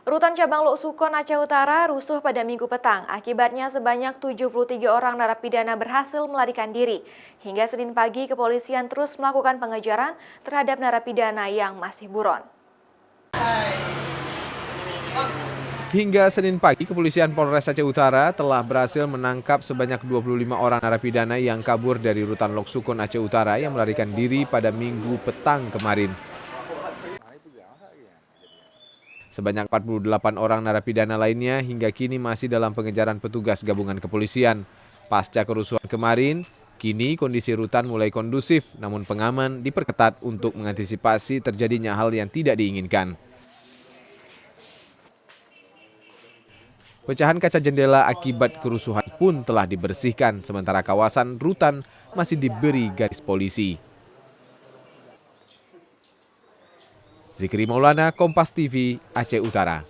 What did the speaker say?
Rutan cabang Lok Sukon Aceh Utara rusuh pada Minggu petang. Akibatnya sebanyak 73 orang narapidana berhasil melarikan diri. Hingga Senin pagi, kepolisian terus melakukan pengejaran terhadap narapidana yang masih buron. Hingga Senin pagi, kepolisian Polres Aceh Utara telah berhasil menangkap sebanyak 25 orang narapidana yang kabur dari Rutan Lok Sukon Aceh Utara yang melarikan diri pada Minggu petang kemarin. Sebanyak 48 orang narapidana lainnya hingga kini masih dalam pengejaran petugas gabungan kepolisian. Pasca kerusuhan kemarin, kini kondisi rutan mulai kondusif, namun pengaman diperketat untuk mengantisipasi terjadinya hal yang tidak diinginkan. Pecahan kaca jendela akibat kerusuhan pun telah dibersihkan, sementara kawasan rutan masih diberi garis polisi. Zikri Maulana, Kompas TV, Aceh Utara.